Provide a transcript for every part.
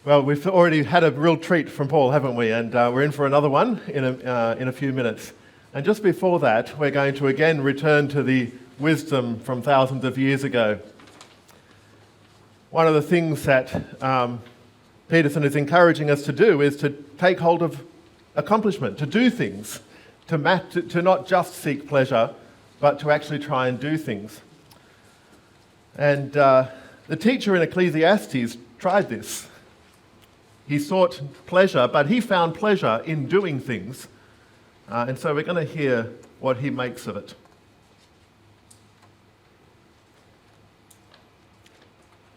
Well, we've already had a real treat from Paul, haven't we? And we're in for another one in a few minutes. And just before that, we're going to again return to the wisdom from thousands of years ago. One of the things that Peterson is encouraging us to do is to take hold of accomplishment, to do things, to not just seek pleasure, but to actually try and do things. And the teacher in Ecclesiastes tried this. He sought pleasure, but he found pleasure in doing things. And so we're going to hear what he makes of it.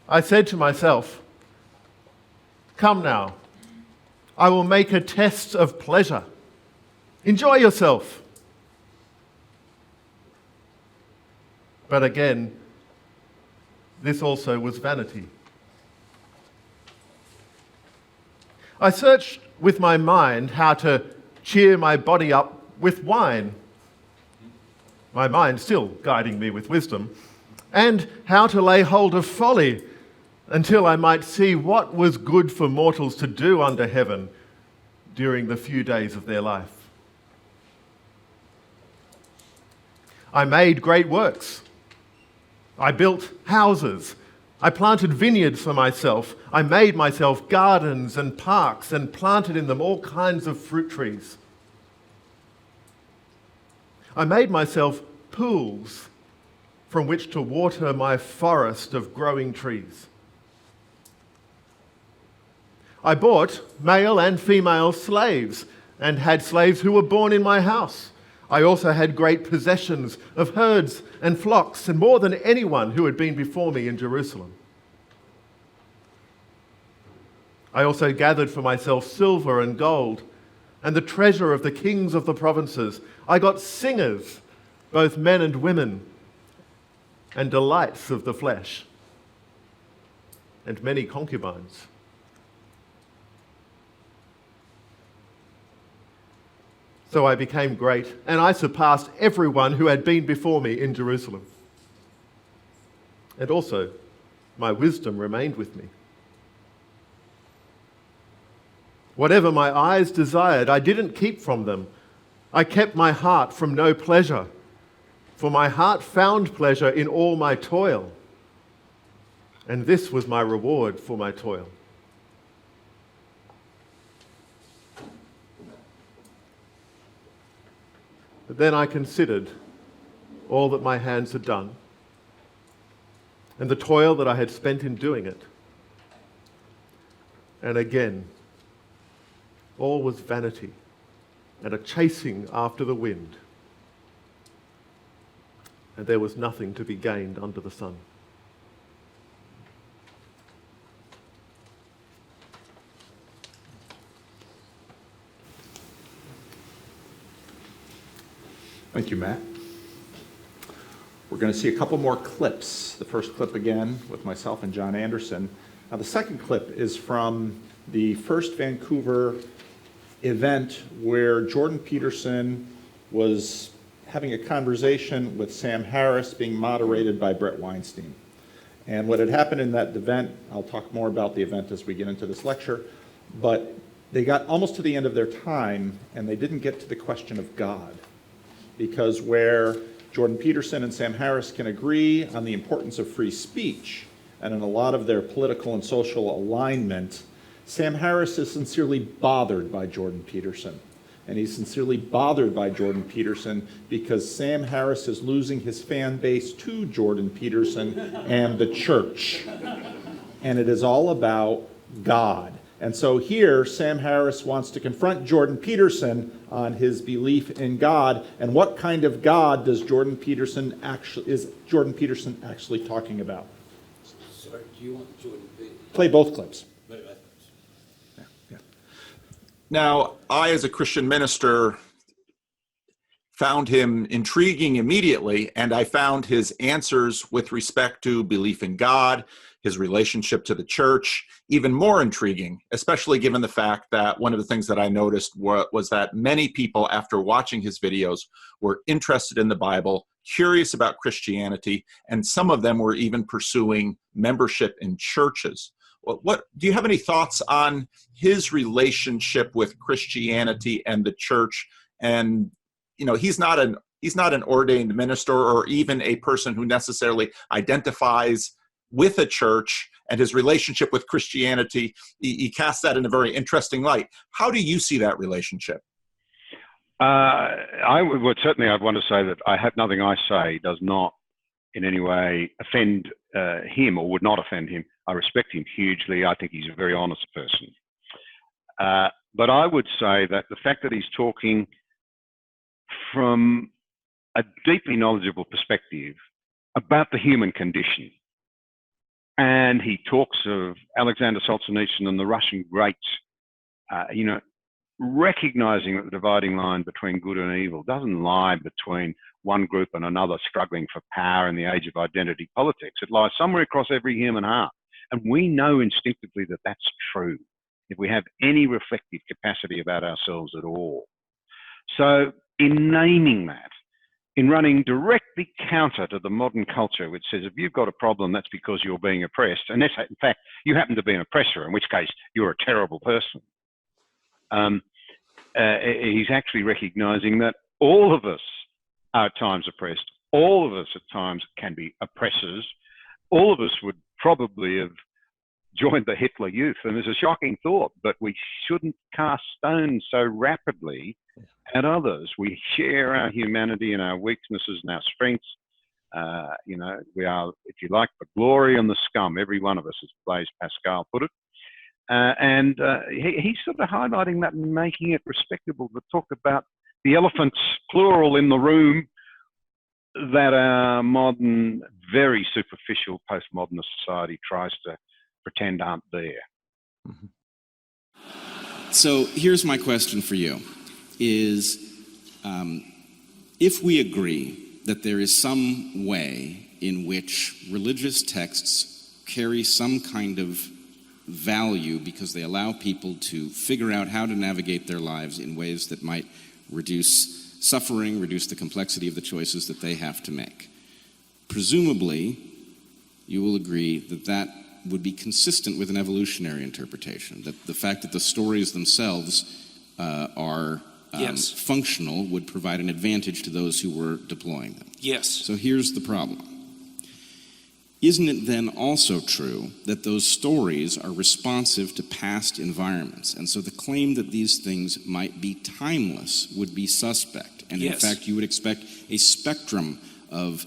I said to myself, "Come now, I will make a test of pleasure. Enjoy yourself." But again, this also was vanity. I searched with my mind how to cheer my body up with wine, my mind still guiding me with wisdom, and how to lay hold of folly until I might see what was good for mortals to do under heaven during the few days of their life. I made great works. I built houses. I planted vineyards for myself. I made myself gardens and parks and planted in them all kinds of fruit trees. I made myself pools from which to water my forest of growing trees. I bought male and female slaves and had slaves who were born in my house. I also had great possessions of herds and flocks, and more than anyone who had been before me in Jerusalem. I also gathered for myself silver and gold, and the treasure of the kings of the provinces. I got singers, both men and women, and delights of the flesh, and many concubines. So I became great, and I surpassed everyone who had been before me in Jerusalem. And also, my wisdom remained with me. Whatever my eyes desired, I didn't keep from them. I kept my heart from no pleasure, for my heart found pleasure in all my toil, and this was my reward for my toil. But then I considered all that my hands had done and the toil that I had spent in doing it. And again, all was vanity and a chasing after the wind. And there was nothing to be gained under the sun. Thank you, Matt. We're going to see a couple more clips. The first clip again with myself and John Anderson. Now the second clip is from the first Vancouver event where Jordan Peterson was having a conversation with Sam Harris being moderated by Brett Weinstein. And what had happened in that event, I'll talk more about the event as we get into this lecture, but they got almost to the end of their time and they didn't get to the question of God. Because where Jordan Peterson and Sam Harris can agree on the importance of free speech and in a lot of their political and social alignment, Sam Harris is sincerely bothered by Jordan Peterson. And he's sincerely bothered by Jordan Peterson because Sam Harris is losing his fan base to Jordan Peterson and the church. And it is all about God. And so here, Sam Harris wants to confront Jordan Peterson on his belief in God, and what kind of God is Jordan Peterson actually talking about? Sorry, do you want Jordan Peterson? Play both clips. Yeah. Now, I, as a Christian minister, found him intriguing immediately, and I found his answers with respect to belief in God, his relationship to the church, even more intriguing, especially given the fact that one of the things that I noticed was that many people, after watching his videos, were interested in the Bible, curious about Christianity, and some of them were even pursuing membership in churches. What do you have any thoughts on his relationship with Christianity and the church? And he's not an ordained minister or even a person who necessarily identifies with a church, and his relationship with Christianity, he casts that in a very interesting light. How do you see that relationship? I would I'd want to say that I have nothing I say does not in any way offend him or would not offend him. I respect him hugely. I think he's a very honest person. But I would say that the fact that he's talking from a deeply knowledgeable perspective about the human condition, and he talks of Alexander Solzhenitsyn and the Russian greats, recognizing that the dividing line between good and evil doesn't lie between one group and another struggling for power in the age of identity politics. It lies somewhere across every human heart. And we know instinctively that that's true if we have any reflective capacity about ourselves at all. So in naming that, in running directly counter to the modern culture, which says if you've got a problem, that's because you're being oppressed. And that's, in fact, you happen to be an oppressor, in which case you're a terrible person. He's actually recognizing that all of us are at times oppressed. All of us at times can be oppressors. All of us would probably have joined the Hitler Youth. And it's a shocking thought, but we shouldn't cast stones so rapidly at others. We share our humanity and our weaknesses and our strengths. We are, if you like, the glory and the scum, every one of us, as Blaise Pascal put it. He's sort of highlighting that and making it respectable to talk about the elephants, plural, in the room that our modern, very superficial postmodernist society tries to pretend aren't there. So here's my question for you, is if we agree that there is some way in which religious texts carry some kind of value because they allow people to figure out how to navigate their lives in ways that might reduce suffering, reduce the complexity of the choices that they have to make. Presumably, you will agree that that would be consistent with an evolutionary interpretation, that the fact that the stories themselves are Yes. functional would provide an advantage to those who were deploying them. Yes. So here's the problem. Isn't it then also true that those stories are responsive to past environments? And so the claim that these things might be timeless would be suspect. And Yes. in fact, you would expect a spectrum of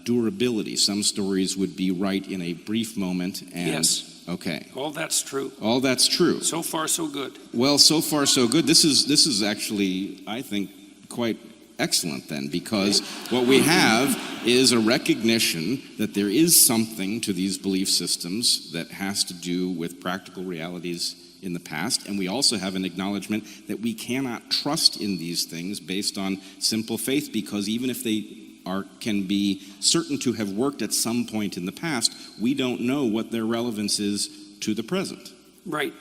durability. Some stories would be right in a brief moment and... Yes. Okay. All that's true. All that's true. So far, so good. Well, so far so good. This is actually, I think, quite excellent then, because what we have is a recognition that there is something to these belief systems that has to do with practical realities in the past, and we also have an acknowledgement that we cannot trust in these things based on simple faith, because even if they can be certain to have worked at some point in the past, we don't know what their relevance is to the present. Right.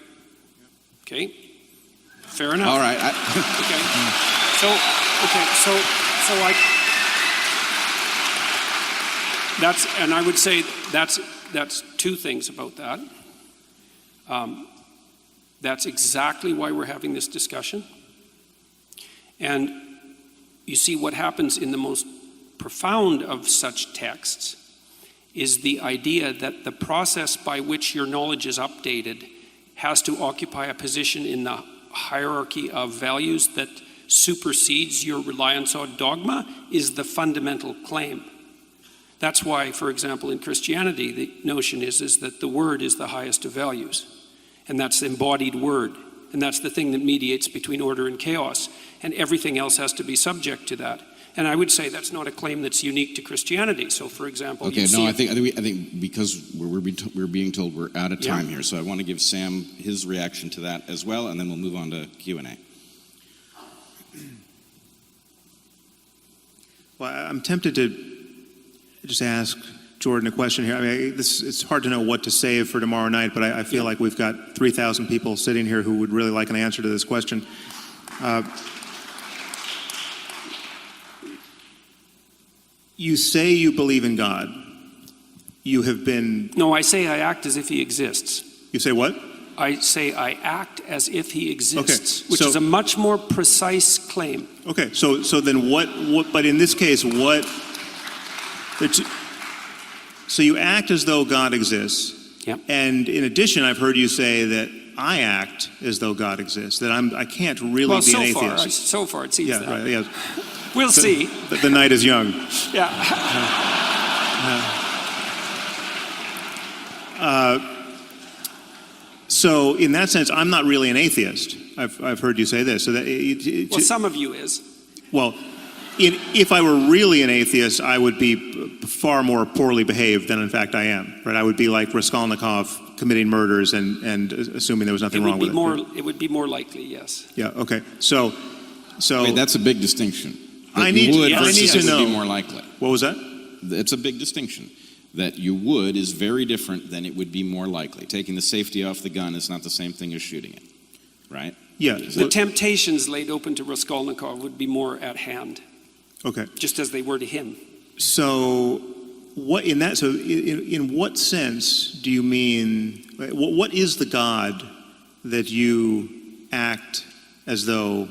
Okay. Fair enough. All right. And I would say that's two things about that. That's exactly why we're having this discussion. And you see, what happens in the most profound of such texts is the idea that the process by which your knowledge is updated has to occupy a position in the hierarchy of values that supersedes your reliance on dogma is the fundamental claim. That's why, for example, in Christianity, the notion is that the word is the highest of values. And that's the embodied word. And that's the thing that mediates between order and chaos. And everything else has to be subject to that. And I would say that's not a claim that's unique to Christianity. So, for example, okay, no, I think because we're being told we're out of time here, so I want to give Sam his reaction to that as well, and then we'll move on to Q&A. Well, I'm tempted to just ask Jordan a question here. I mean, it's hard to know what to save for tomorrow night, but I feel like we've got 3,000 people sitting here who would really like an answer to this question. You say you believe in God. you have been... No, I say I act as if he exists. You say what? I say I act as if he exists, Okay, which so- is a much more precise claim. Okay, so then what, but in this case, what... So you act as though God exists. Yep. And in addition, I've heard you say that I act as though God exists, that I can't really Well, be an so atheist. so far it seems Yeah, that. right, yeah. We'll see. The night is young. Yeah. So in that sense, I'm not really an atheist. I've heard you say this. So that Well, some of you is. well, if I were really an atheist, I would be far more poorly behaved than in fact I am. Right? I would be like Raskolnikov committing murders and assuming there was nothing wrong with it. It would be more likely, yes. Yeah. Okay. So Wait, that's a big distinction. That I need you would to- I versus need to it would know. be more likely. what was that? It's a big distinction. That you would is very different than it would be more likely. Taking the safety off the gun is not the same thing as shooting it, right? Yeah. The temptations laid open to Raskolnikov would be more at hand, Okay. just as they were to him. So, what in that? So, in what sense do you mean? What is the God that you act as though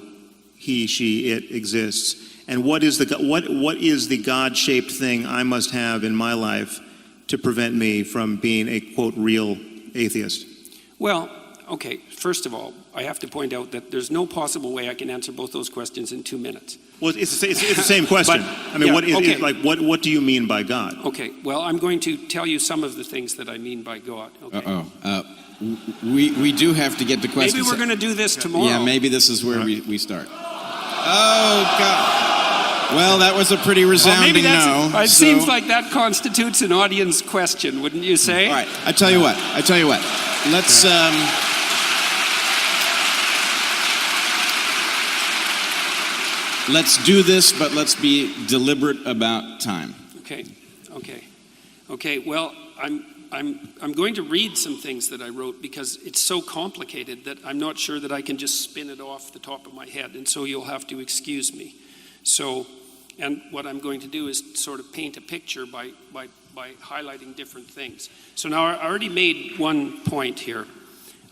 he, she, it exists? And what is the God-shaped thing I must have in my life to prevent me from being a quote real atheist? Well, okay, first of all, I have to point out that there's no possible way I can answer both those questions in 2 minutes. Well, it's the same question. But, I mean, yeah, what do you mean by God? Okay, well, I'm going to tell you some of the things that I mean by God. Okay? We do have to get the question. Maybe we're going to do this tomorrow. Yeah, maybe this is where we start. Oh, God. Well, that was a pretty resounding no. It seems like that constitutes an audience question, wouldn't you say? All right, I tell you what. Let's... Let's do this, but let's be deliberate about time. Okay. Well, I'm going to read some things that I wrote because it's so complicated that I'm not sure that I can just spin it off the top of my head, and so you'll have to excuse me. So, and what I'm going to do is sort of paint a picture by highlighting different things. So now I already made one point here.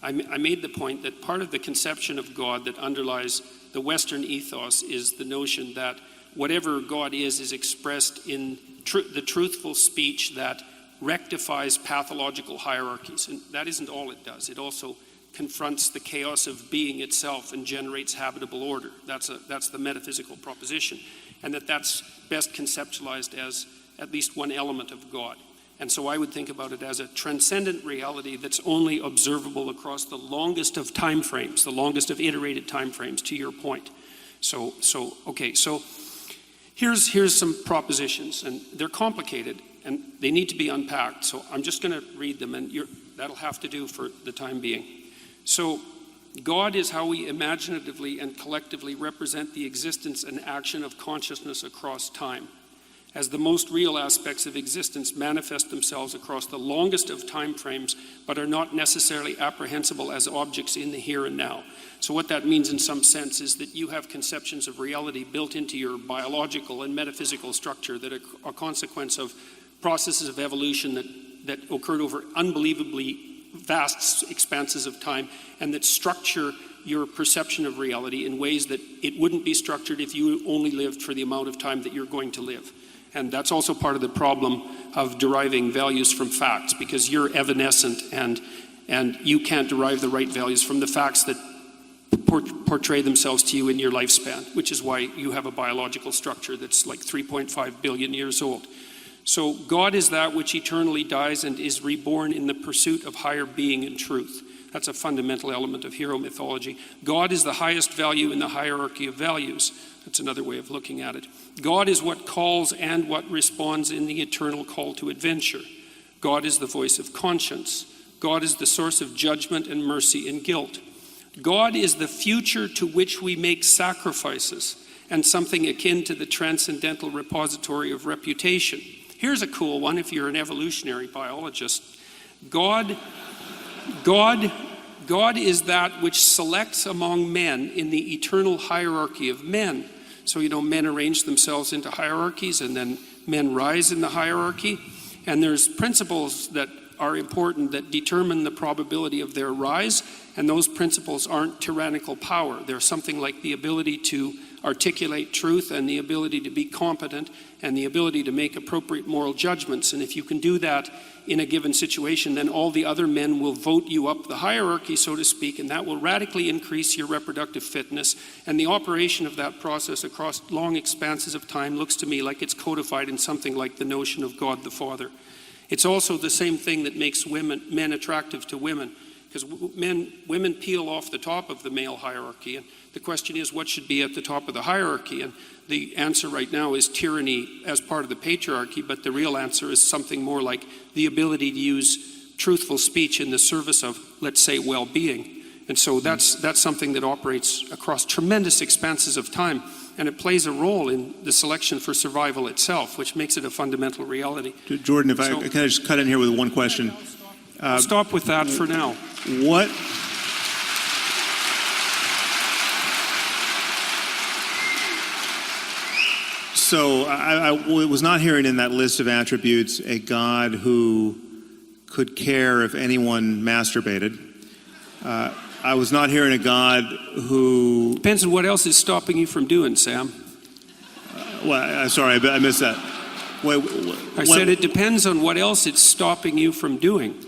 I made the point that part of the conception of God that underlies the Western ethos is the notion that whatever God is expressed in the truthful speech that rectifies pathological hierarchies. And that isn't all it does. It also confronts the chaos of being itself and generates habitable order. That's the metaphysical proposition. And that's best conceptualized as at least one element of God. And so I would think about it as a transcendent reality that's only observable across the longest of time frames, the longest of iterated time frames, to your point. So here's some propositions, and they're complicated, and they need to be unpacked. So I'm just going to read them, and that'll have to do for the time being. So God is how we imaginatively and collectively represent the existence and action of consciousness across time, as the most real aspects of existence manifest themselves across the longest of time frames, but are not necessarily apprehensible as objects in the here and now. So what that means in some sense is that you have conceptions of reality built into your biological and metaphysical structure that are a consequence of processes of evolution that occurred over unbelievably vast expanses of time, and that structure your perception of reality in ways that it wouldn't be structured if you only lived for the amount of time that you're going to live. And that's also part of the problem of deriving values from facts, because you're evanescent and you can't derive the right values from the facts that portray themselves to you in your lifespan, which is why you have a biological structure that's like 3.5 billion years old. So God is that which eternally dies and is reborn in the pursuit of higher being and truth. That's a fundamental element of hero mythology. God is the highest value in the hierarchy of values. That's another way of looking at it. God is what calls and what responds in the eternal call to adventure. God is the voice of conscience. God is the source of judgment and mercy and guilt. God is the future to which we make sacrifices, and something akin to the transcendental repository of reputation. Here's a cool one if you're an evolutionary biologist. God is that which selects among men in the eternal hierarchy of men. So, men arrange themselves into hierarchies, and then men rise in the hierarchy. And there's principles that are important that determine the probability of their rise, and those principles aren't tyrannical power. They're something like the ability to articulate truth and the ability to be competent and the ability to make appropriate moral judgments. And if you can do that in a given situation, then all the other men will vote you up the hierarchy, so to speak, and that will radically increase your reproductive fitness. And the operation of that process across long expanses of time looks to me like it's codified in something like the notion of God the Father. It's also the same thing that makes men attractive to women, because women peel off the top of the male hierarchy, and the question is what should be at the top of the hierarchy, and the answer right now is tyranny as part of the patriarchy, but the real answer is something more like the ability to use truthful speech in the service of, let's say, well-being. And so that's something that operates across tremendous expanses of time, and it plays a role in the selection for survival itself, which makes it a fundamental reality. Jordan, if I can I just cut in here with one question? I'll stop with that for now. What? So I was not hearing in that list of attributes a God who could care if anyone masturbated. I was not hearing a God who... Depends on what else is stopping you from doing, Sam. Sorry, I missed that. I said it depends on what else it's stopping you from doing.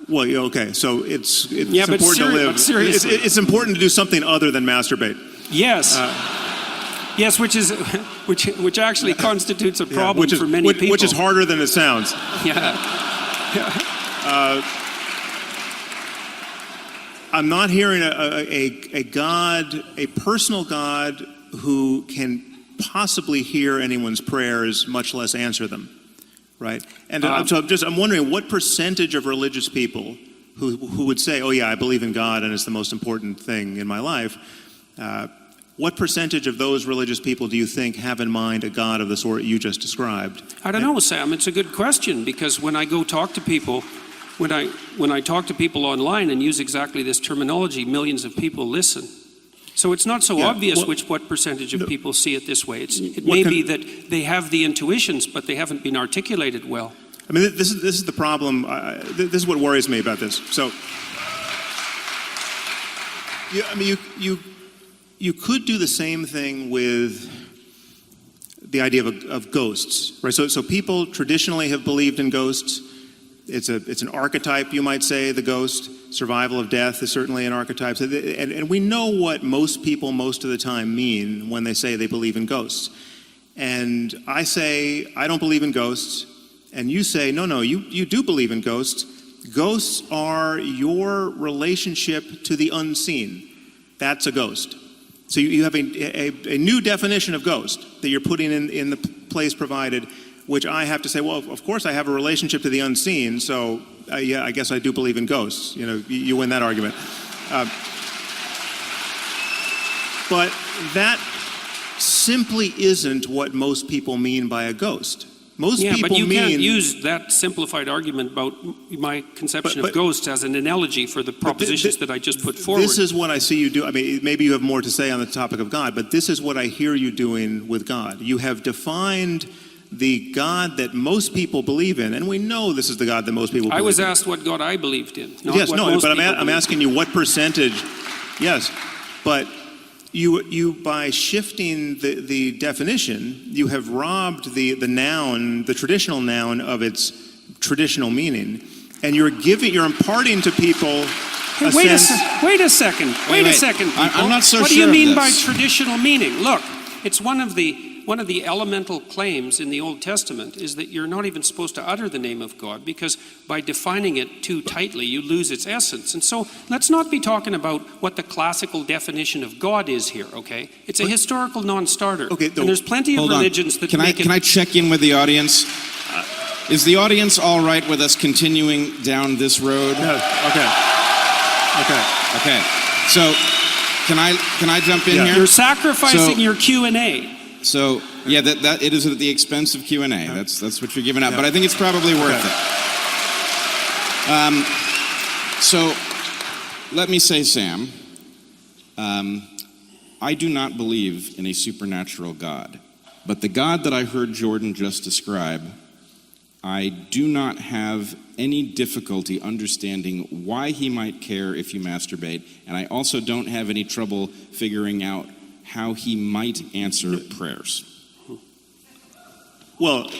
Well, yeah, okay, so it's Yeah, but important to live. seriously. It's important to do something other than masturbate. Yes. Yes, which actually constitutes a problem for many people. Which is harder than it sounds. Yeah. I'm not hearing a God, a personal God who can possibly hear anyone's prayers, much less answer them, right? And so I'm wondering what percentage of religious people who would say, "Oh yeah, I believe in God and it's the most important thing in my life." What percentage of those religious people do you think have in mind a God of the sort you just described? I don't know, Sam. It's a good question, because when I go talk to people, when I talk to people online and use exactly this terminology, millions of people listen. So it's not so obvious what percentage of people see it this way. It may be that they have the intuitions, but they haven't been articulated well. I mean, this is the problem. This is what worries me about this. So, you could do the same thing with the idea of ghosts, right? So people traditionally have believed in ghosts. It's an archetype, you might say, the ghost. Survival of death is certainly an archetype. And we know what most people most of the time mean when they say they believe in ghosts. And I say, I don't believe in ghosts. And you say, no, you do believe in ghosts. Ghosts are your relationship to the unseen. That's a ghost. So you have a new definition of ghost that you're putting in the place provided, which I have to say, well, of course I have a relationship to the unseen, so yeah, I guess I do believe in ghosts. You know, you win that argument. But that simply isn't what most people mean by a ghost. Most people but you mean... can't use that simplified argument about my conception of ghosts as an analogy for the propositions that I just put forward. This is what I see you do. I mean, maybe you have more to say on the topic of God, but this is what I hear you doing with God. You have defined the God that most people believe in, and we know this is the God that most people believe in. I was asked what God I believed in, not yes, what no, most but people I'm asking you what percentage. Yes, but you by shifting the definition, you have robbed the noun, the traditional noun, of its traditional meaning, and you're imparting to people a sense. Wait a second, people. I'm not so what sure do you mean of by this. traditional meaning? Look, it's one of the elemental claims in the Old Testament is that you're not even supposed to utter the name of God, because by defining it too tightly, you lose its essence. And so let's not be talking about what the classical definition of God is here, okay? It's a historical non-starter. Okay, and there's plenty of religions that Can I check in with the audience? Is the audience all right with us continuing down this road? No. Okay. So, can I jump in here? You're sacrificing your Q&A. So, yeah, that it is at the expense of Q&A. That's what you're giving up. But I think it's probably worth it. So, let me say, Sam, I do not believe in a supernatural God. But the God that I heard Jordan just describe I do not have any difficulty understanding why he might care if you masturbate, and I also don't have any trouble figuring out how he might answer prayers. Well,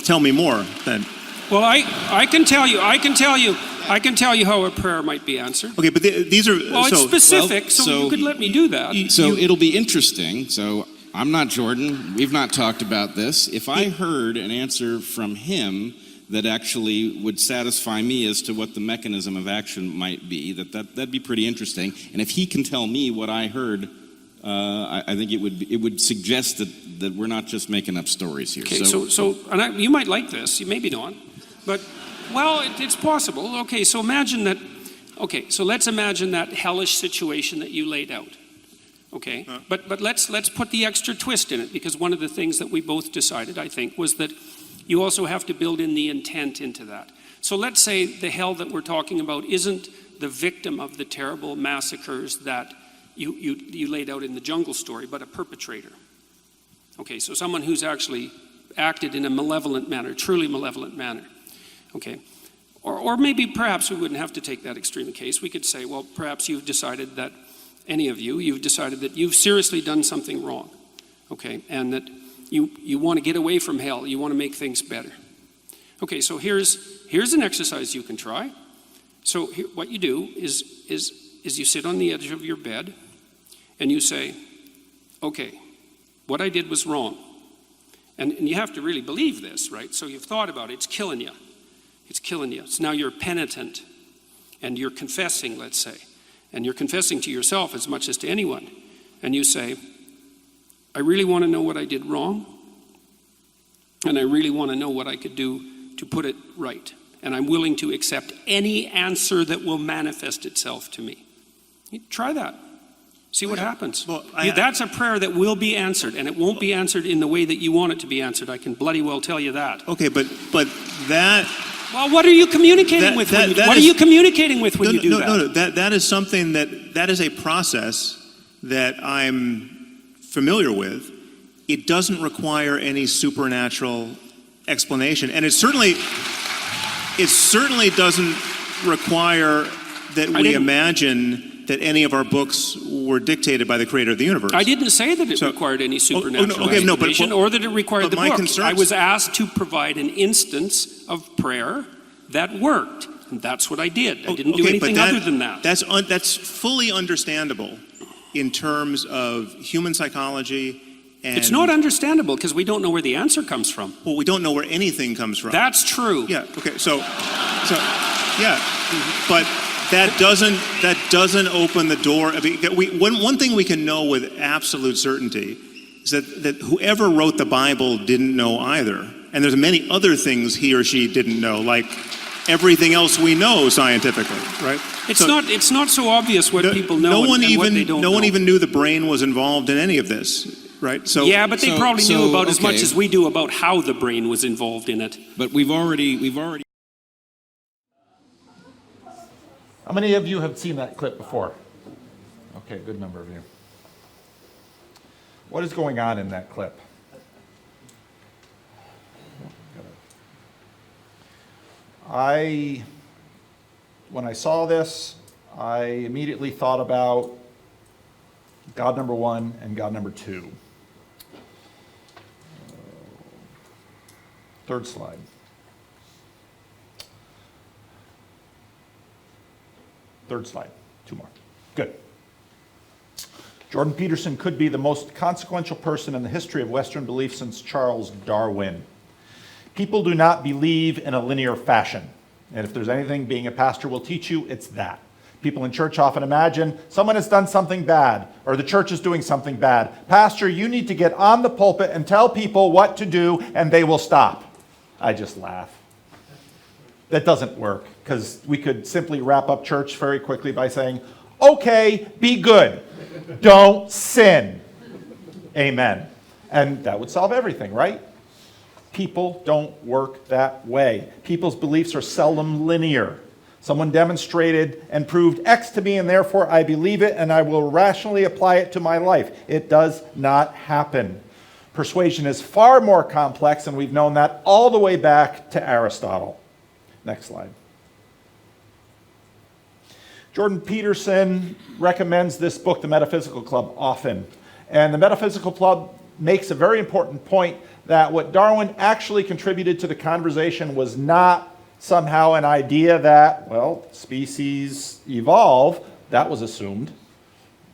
tell me more then. Well, I can tell you how a prayer might be answered. Okay, but these are Well, it's specific, so you could let me do that. So it'll be interesting. So I'm not Jordan. We've not talked about this. If I heard an answer from him that actually would satisfy me as to what the mechanism of action might be, that'd be pretty interesting. And if he can tell me what I heard, I think it would suggest that we're not just making up stories here. Okay, and you might like this, you maybe not, but well, it's possible. Okay, so let's imagine that hellish situation that you laid out. Okay, but let's put the extra twist in it, because one of the things that we both decided, I think, was that you also have to build in the intent into that. So let's say the hell that we're talking about isn't the victim of the terrible massacres that you laid out in the jungle story, but a perpetrator. Okay, so someone who's actually acted in a malevolent manner, truly malevolent manner. Okay, or maybe perhaps we wouldn't have to take that extreme case. We could say, well, perhaps you've decided that, you've decided that you've seriously done something wrong. Okay, and that you want to get away from hell, you want to make things better. Okay, so here's an exercise you can try. So what you do is you sit on the edge of your bed and you say, okay, what I did was wrong. And you have to really believe this, right? So you've thought about it, it's killing you. It's killing you. So now you're penitent and you're confessing, let's say. And you're confessing to yourself as much as to anyone. And you say, I really want to know what I did wrong. And I really want to know what I could do to put it right. And I'm willing to accept any answer that will manifest itself to me. You try that. See what happens. Well, that's a prayer that will be answered, and it won't be answered in the way that you want it to be answered. I can bloody well tell you that. Okay, but that... Well, what are you communicating with when you do that? No, that is something that is a process that I'm familiar with. It doesn't require any supernatural explanation, and it certainly doesn't require that we imagine that any of our books were dictated by the creator of the universe. I didn't say that it required any supernatural explanation or that it required the book. I was asked to provide an instance of prayer that worked, and that's what I did. I didn't do anything other than that. That's fully understandable in terms of human psychology. And it's not understandable because we don't know where the answer comes from. Well, we don't know where anything comes from. That's true. Yeah. Okay. So yeah, but that doesn't open the door. I mean, one thing we can know with absolute certainty is that whoever wrote the Bible didn't know either, and there's many other things he or she didn't know, like everything else we know scientifically, right? It's not so obvious what people know and what they don't know. No one even knew the brain was involved in any of this, right? So yeah, but they probably knew about as much as we do about how the brain was involved in it. But we've already. How many of you have seen that clip before? Okay, good number of you. What is going on in that clip? When I saw this, I immediately thought about God number one and God number two. Third slide. Third slide, two more. Good. Jordan Peterson could be the most consequential person in the history of Western belief since Charles Darwin. People do not believe in a linear fashion. And if there's anything being a pastor will teach you, it's that. People in church often imagine someone has done something bad, or the church is doing something bad. Pastor, you need to get on the pulpit and tell people what to do, and they will stop. I just laugh. That doesn't work, because we could simply wrap up church very quickly by saying, okay, be good. Don't sin. Amen. And that would solve everything, right? People don't work that way. People's beliefs are seldom linear. Someone demonstrated and proved X to me, and therefore I believe it, and I will rationally apply it to my life. It does not happen. persuasion is far more complex, and we've known that all the way back to Aristotle. Next slide. Jordan Peterson recommends this book, The Metaphysical Club, often. And the Metaphysical Club makes a very important point that what Darwin actually contributed to the conversation was not somehow an idea that, well, species evolve. That was assumed.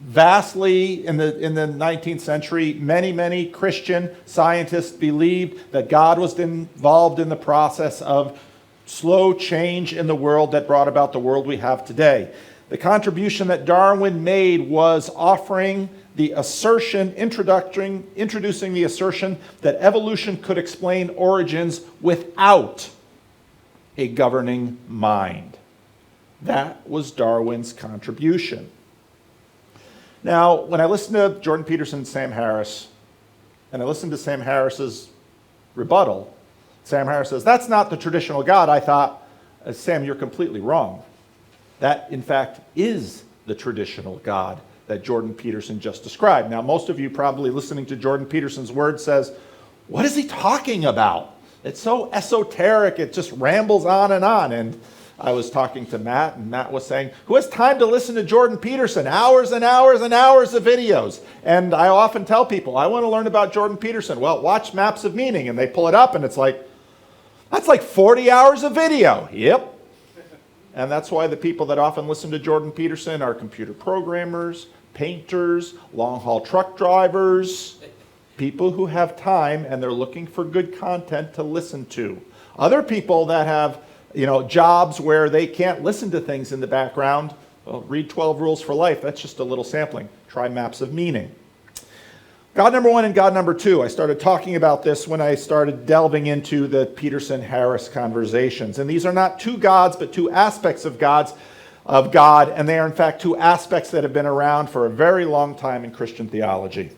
Vastly, in the 19th century, many Christian scientists believed that God was involved in the process of slow change in the world that brought about the world we have today. The contribution that Darwin made was offering the assertion, introducing the assertion that evolution could explain origins without a governing mind. That was Darwin's contribution. Now, when I listened to Jordan Peterson and Sam Harris, and I listened to Sam Harris's rebuttal, Sam Harris says, that's not the traditional God. I thought, Sam, you're completely wrong. That, in fact, is the traditional God that Jordan Peterson just described. Now, most of you probably listening to Jordan Peterson's words says, what is he talking about? It's so esoteric, it just rambles on. And I was talking to Matt, and Matt was saying, who has time to listen to Jordan Peterson? Hours and hours and hours of videos. And I often tell people, I want to learn about Jordan Peterson. Well, watch Maps of Meaning. And they pull it up, and it's like, that's like 40 hours of video. Yep. And that's why the people that often listen to Jordan Peterson are computer programmers, painters, long-haul truck drivers, people who have time and they're looking for good content to listen to. Other people that have, jobs where they can't listen to things in the background, well, read 12 Rules for Life. That's just a little sampling. Try Maps of Meaning. God number one and God number two. I started talking about this when I started delving into the Peterson-Harris conversations. And these are not two gods, but two aspects of God, and they are in fact two aspects that have been around for a very long time in Christian theology.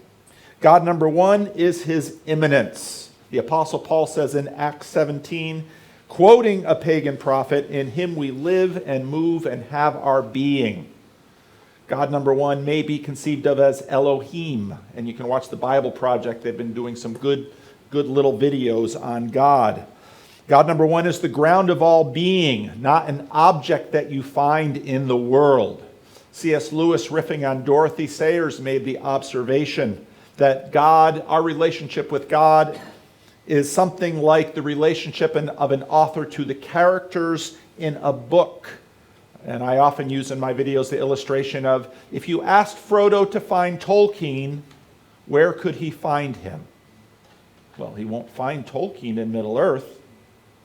God number one is his immanence. The Apostle Paul says in Acts 17, quoting a pagan prophet, in him we live and move and have our being. God number one may be conceived of as Elohim, and you can watch the Bible Project. They've been doing some good little videos on God. God number one is the ground of all being, not an object that you find in the world. C.S. Lewis, riffing on Dorothy Sayers, made the observation that God, our relationship with God, is something like the relationship of an author to the characters in a book. And I often use in my videos the illustration of, if you asked Frodo to find Tolkien, where could he find him? Well, he won't find Tolkien in Middle-earth,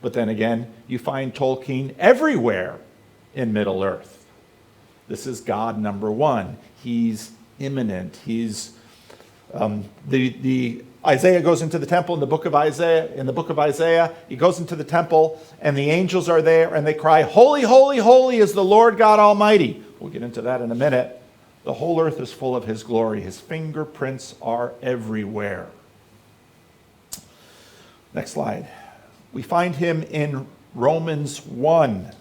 but then again, you find Tolkien everywhere in Middle-earth. This is God number one. He's immanent. He's Isaiah goes into the temple in the book of Isaiah. He goes into the temple, and the angels are there, and they cry, holy, holy, holy is the Lord God Almighty. We'll get into that in a minute. The whole earth is full of his glory. His fingerprints are everywhere. Next slide. We find him in Romans 1.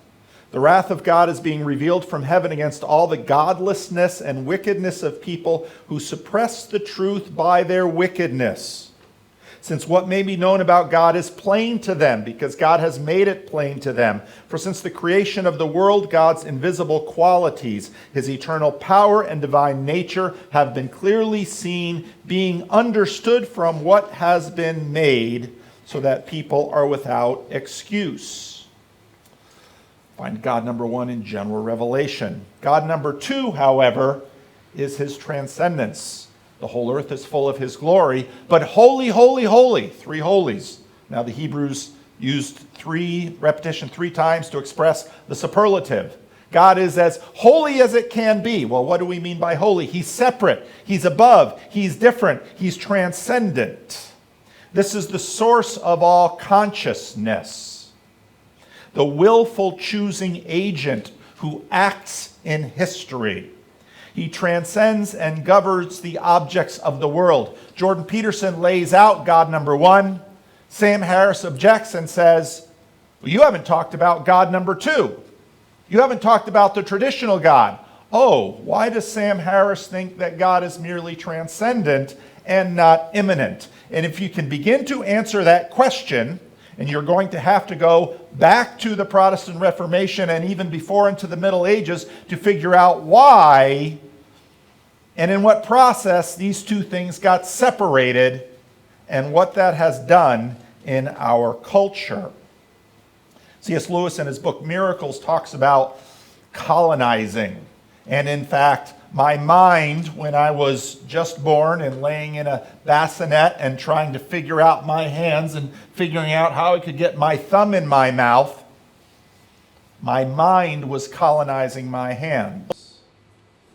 The wrath of God is being revealed from heaven against all the godlessness and wickedness of people who suppress the truth by their wickedness. Since what may be known about God is plain to them, because God has made it plain to them. For since the creation of the world, God's invisible qualities, his eternal power and divine nature, have been clearly seen, being understood from what has been made, so that people are without excuse. Find God number one in general revelation. God number two, however, is his transcendence. The whole earth is full of his glory, but holy, holy, holy, three holies. Now the Hebrews used repetition three times to express the superlative. God is as holy as it can be. Well, what do we mean by holy? He's separate, he's above, he's different, he's transcendent. This is the source of all consciousness. The willful choosing agent who acts in history. He transcends and governs the objects of the world. Jordan Peterson lays out God number one. Sam Harris objects and says, well, you haven't talked about God number two. You haven't talked about the traditional God. oh, why does Sam Harris think that God is merely transcendent and not immanent? And if you can begin to answer that question, and you're going to have to go back to the Protestant Reformation and even before into the Middle Ages to figure out why and in what process these two things got separated and what that has done in our culture. C.S. Lewis in his book Miracles talks about colonizing. And in fact, my mind, when I was just born and laying in a bassinet and trying to figure out my hands and figuring out how I could get my thumb in my mouth, my mind was colonizing my hands.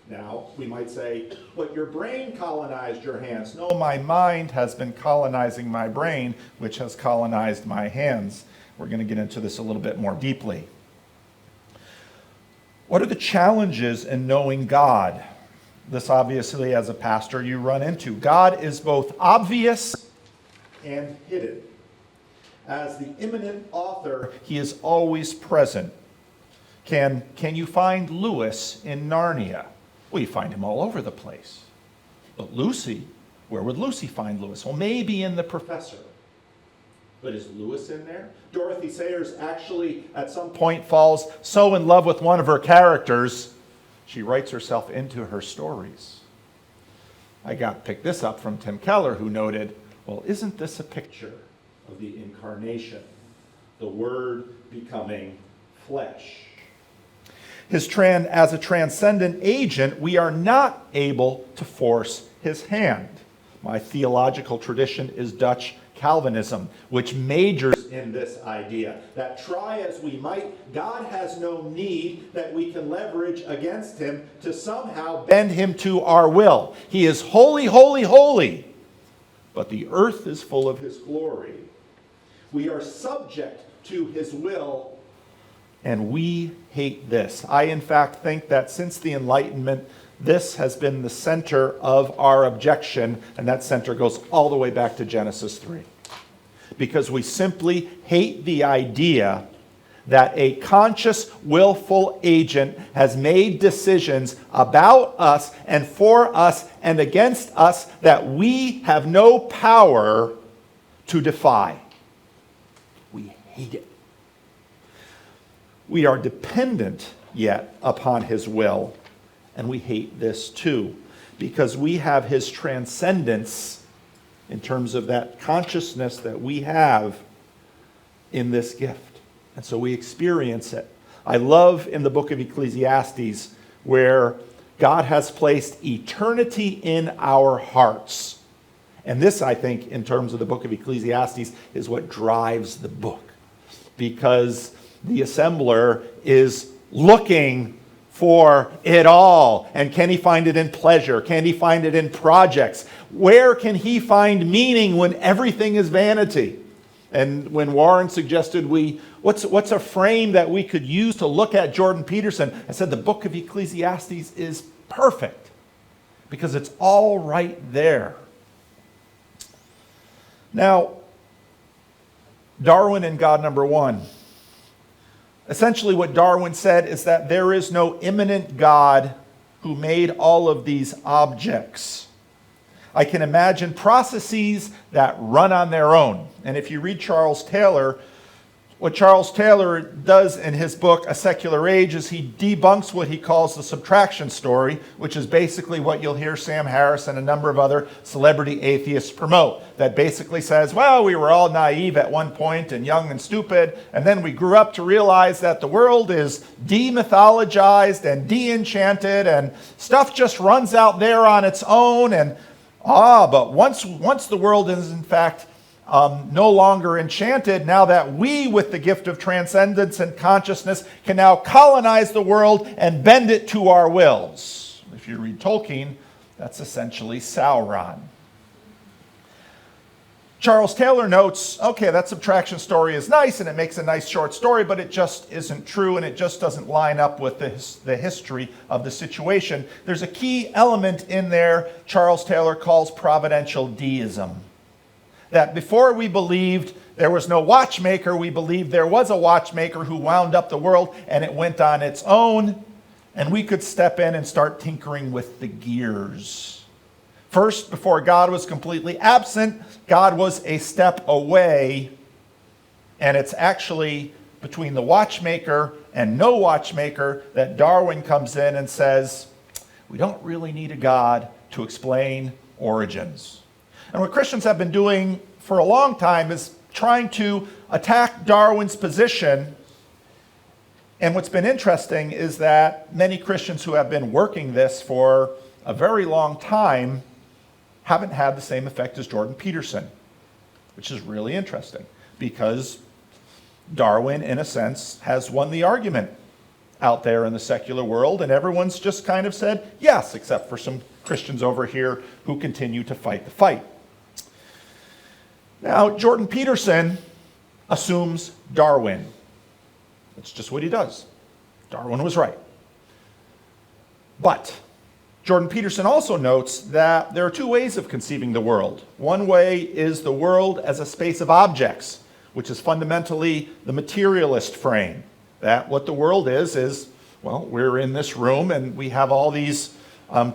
Now, we might say, but your brain colonized your hands. No, my mind has been colonizing my brain, which has colonized my hands. We're going to get into this a little bit more deeply. What are the challenges in knowing God? This obviously, as a pastor, you run into. God is both obvious and hidden. As the imminent author, he is always present. Can you find Lewis in Narnia? Well, you find him all over the place. But Lucy, where would Lucy find Lewis? Well, maybe in The Professor. But is Lewis in there? Dorothy Sayers actually, at some point, falls so in love with one of her characters, she writes herself into her stories. I picked this up from Tim Keller, who noted, well, isn't this a picture of the incarnation, the Word becoming flesh? As a transcendent agent, we are not able to force his hand. My theological tradition is Dutch Calvinism, which majors in this idea that try as we might, God has no need that we can leverage against him to somehow bend him to our will. He is holy, holy, holy, but the earth is full of his glory. We are subject to his will, and we hate this. I, in fact, think that since the Enlightenment, this has been the center of our objection, and that center goes all the way back to Genesis 3. Because we simply hate the idea that a conscious, willful agent has made decisions about us and for us and against us that we have no power to defy. We hate it. We are dependent yet upon his will, and we hate this too, because we have his transcendence in terms of that consciousness that we have in this gift. And so we experience it. I love in the book of Ecclesiastes where God has placed eternity in our hearts. And this, I think, in terms of the book of Ecclesiastes, is what drives the book. Because the assembler is looking for it all. And can he find it in pleasure? Can he find it in projects? Where can he find meaning when everything is vanity? And when Warren suggested what's a frame that we could use to look at Jordan Peterson, I said the book of Ecclesiastes is perfect because it's all right there. Now, Darwin and God number one. Essentially what Darwin said is that there is no immanent God who made all of these objects. I can imagine processes that run on their own. And if you read Charles Taylor, what Charles Taylor does in his book, A Secular Age, is he debunks what he calls the subtraction story, which is basically what you'll hear Sam Harris and a number of other celebrity atheists promote. That basically says, well, we were all naive at one point and young and stupid, and then we grew up to realize that the world is demythologized and de-enchanted, and stuff just runs out there on its own, and but once the world is in fact no longer enchanted, now that we, with the gift of transcendence and consciousness, can now colonize the world and bend it to our wills. If you read Tolkien, that's essentially Sauron. Charles Taylor notes, okay, that subtraction story is nice and it makes a nice short story, but it just isn't true and it just doesn't line up with the history of the situation. There's a key element in there Charles Taylor calls Providential Deism. That before we believed there was no watchmaker, we believed there was a watchmaker who wound up the world and it went on its own. and we could step in and start tinkering with the gears. First, before God was completely absent, God was a step away, and it's actually between the watchmaker and no watchmaker that Darwin comes in and says, we don't really need a God to explain origins. And what Christians have been doing for a long time is trying to attack Darwin's position. And what's been interesting is that many Christians who have been working this for a very long time haven't had the same effect as Jordan Peterson, which is really interesting because Darwin, in a sense, has won the argument out there in the secular world, and everyone's just kind of said yes, except for some Christians over here who continue to fight the fight. Now, Jordan Peterson assumes Darwin. That's just what he does. Darwin was right. But Jordan Peterson also notes that there are two ways of conceiving the world. One way is the world as a space of objects, which is fundamentally the materialist frame. That what the world is, well, we're in this room and we have all these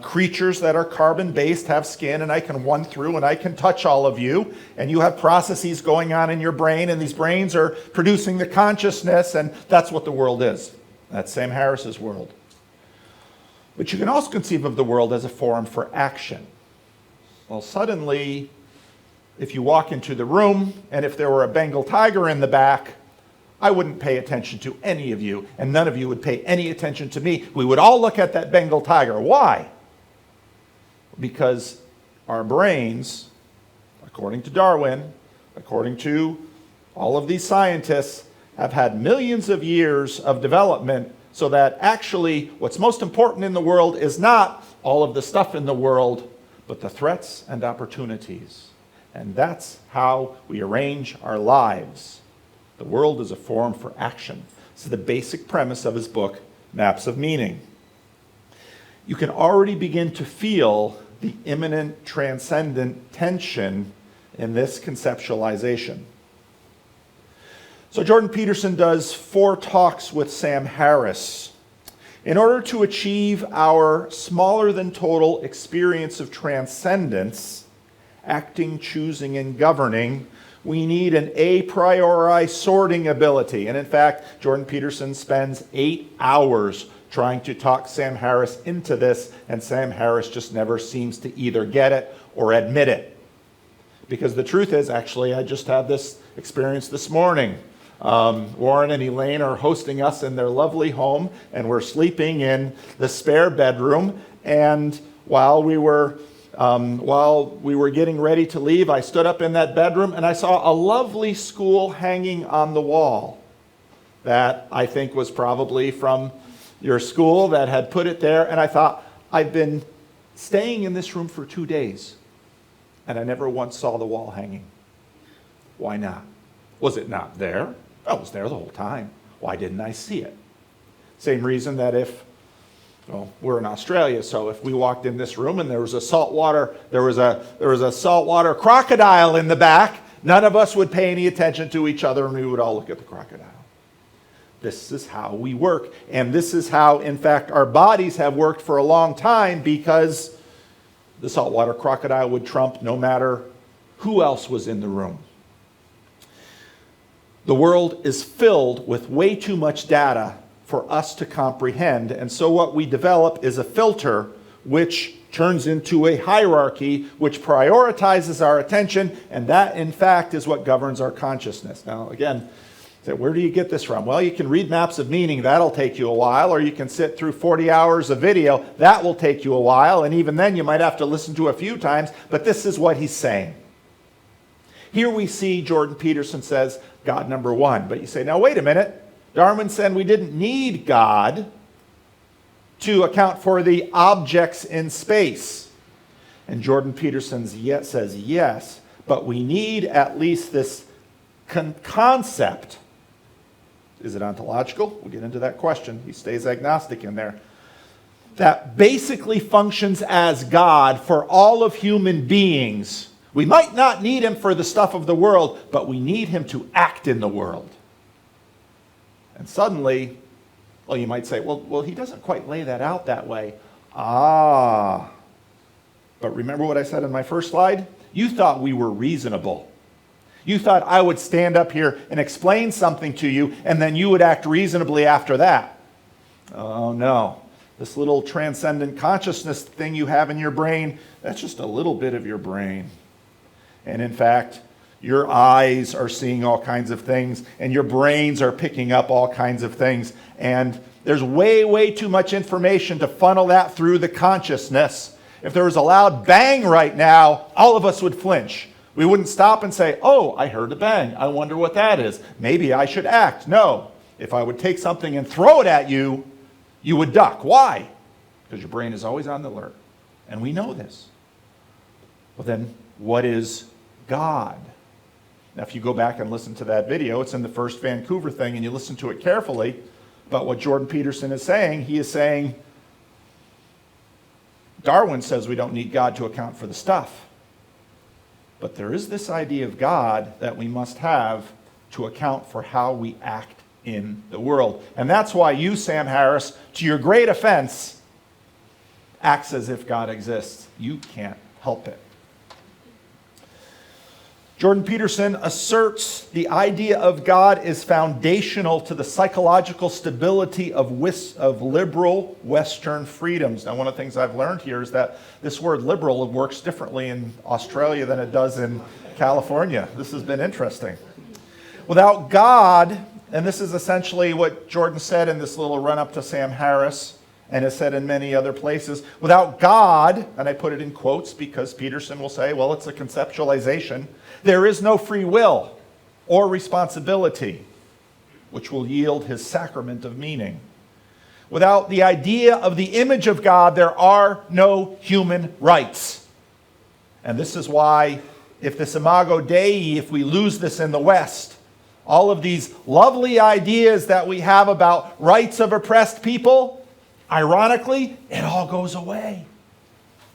creatures that are carbon-based, have skin, and I can run through and I can touch all of you, and you have processes going on in your brain, and these brains are producing the consciousness, and that's what the world is. That's Sam Harris's world. But you can also conceive of the world as a forum for action. Well, suddenly, if you walk into the room, and if there were a Bengal tiger in the back, I wouldn't pay attention to any of you, and none of you would pay any attention to me. We would all look at that Bengal tiger. Why? Because our brains, according to Darwin, according to all of these scientists, have had millions of years of development so that actually what's most important in the world is not all of the stuff in the world, but the threats and opportunities. And that's how we arrange our lives. The world is a forum for action. This is the basic premise of his book, Maps of Meaning. You can already begin to feel the imminent transcendent tension in this conceptualization. So Jordan Peterson does 4 talks with Sam Harris. In order to achieve our smaller than total experience of transcendence, acting, choosing, and governing, we need an a priori sorting ability. And in fact, Jordan Peterson spends 8 hours trying to talk Sam Harris into this, and Sam Harris just never seems to either get it or admit it. Because the truth is, actually, I just had this experience this morning. Warren and Elaine are hosting us in their lovely home, and we're sleeping in the spare bedroom. And while we were getting ready to leave, I stood up in that bedroom and I saw a lovely school hanging on the wall that I think was probably from your school that had put it there. And I thought, I've been staying in this room for 2 days and I never once saw the wall hanging. Why not? Was it not there? Oh, it was there the whole time. Why didn't I see it? Same reason that well, we're in Australia, so if we walked in this room and there was a saltwater crocodile in the back, none of us would pay any attention to each other and we would all look at the crocodile. This is how we work, and this is how, in fact, our bodies have worked for a long time, because the saltwater crocodile would trump no matter who else was in the room. The world is filled with way too much data for us to comprehend, and so what we develop is a filter which turns into a hierarchy which prioritizes our attention, and that, in fact, is what governs our consciousness. Now, again, where do you get this from? Well, you can read Maps of Meaning, that'll take you a while, or you can sit through 40 hours of video, that will take you a while, and even then you might have to listen to a few times, but this is what he's saying. Here we see Jordan Peterson says, God number 1. But you say, now wait a minute. Darwin said we didn't need God to account for the objects in space. And Jordan Peterson says, yes, but we need at least this concept. Is it ontological? We'll get into that question. He stays agnostic in there. That basically functions as God for all of human beings. We might not need him for the stuff of the world, but we need him to act in the world. And suddenly, Well, you might say, well, he doesn't quite lay that out that way. Ah. But remember what I said in my first slide? You thought we were reasonable. You thought I would stand up here and explain something to you, and then you would act reasonably after that. Oh, no. This little transcendent consciousness thing you have in your brain, that's just a little bit of your brain. And in fact, your eyes are seeing all kinds of things, and your brains are picking up all kinds of things. And there's way, way too much information to funnel that through the consciousness. If there was a loud bang right now, all of us would flinch. We wouldn't stop and say, oh, I heard a bang. I wonder what that is. Maybe I should act. No. If I would take something and throw it at you, you would duck. Why? Because your brain is always on the alert. And we know this. Well, then, what is God? Now, if you go back and listen to that video, it's in the first Vancouver thing, and you listen to it carefully. But what Jordan Peterson is saying, he is saying, Darwin says we don't need God to account for the stuff. But there is this idea of God that we must have to account for how we act in the world. And that's why you, Sam Harris, to your great offense, acts as if God exists. You can't help it. Jordan Peterson asserts the idea of God is foundational to the psychological stability of liberal Western freedoms. Now, one of the things I've learned here is that this word liberal works differently in Australia than it does in California. This has been interesting. Without God, and this is essentially what Jordan said in this little run-up to Sam Harris, and has said in many other places, without God, and I put it in quotes because Peterson will say, well, it's a conceptualization, there is no free will or responsibility, which will yield his sacrament of meaning. Without the idea of the image of God, there are no human rights. And this is why, if this imago Dei, if we lose this in the West, all of these lovely ideas that we have about rights of oppressed people, ironically, it all goes away.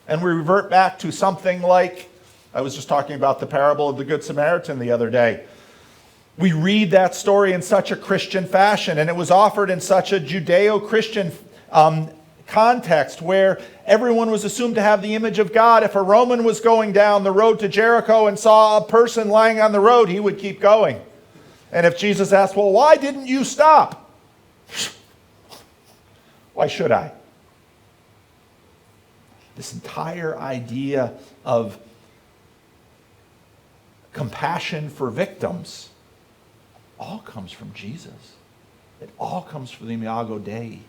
And we revert back to something like, I was just talking about the parable of the Good Samaritan the other day. We read that story in such a Christian fashion, and it was offered in such a Judeo-Christian context where everyone was assumed to have the image of God. If a Roman was going down the road to Jericho and saw a person lying on the road, he would keep going. And if Jesus asked, well, why didn't you stop? Why should I? This entire idea of compassion for victims all comes from Jesus. It all comes from the Imago Dei.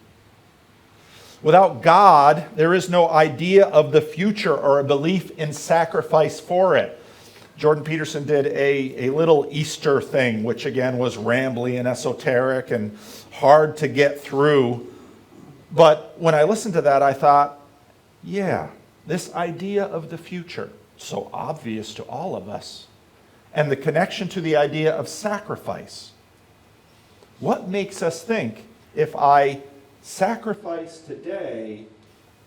Without God, there is no idea of the future or a belief in sacrifice for it. Jordan Peterson did a little Easter thing, which again was rambly and esoteric and hard to get through. But when I listened to that, I thought, yeah, this idea of the future, so obvious to all of us, and the connection to the idea of sacrifice. What makes us think if I sacrifice today,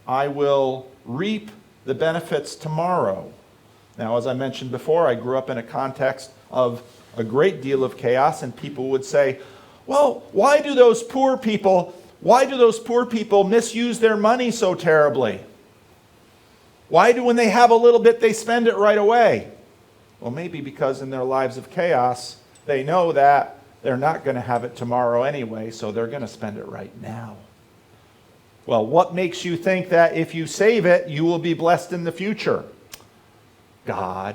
I will reap the benefits tomorrow? Now, as I mentioned before, I grew up in a context of a great deal of chaos, and people would say, well, why do those poor people misuse their money so terribly? Why do, when they have a little bit, they spend it right away? Well, maybe because in their lives of chaos, they know that they're not going to have it tomorrow anyway, so they're going to spend it right now. Well, what makes you think that if you save it, you will be blessed in the future? God.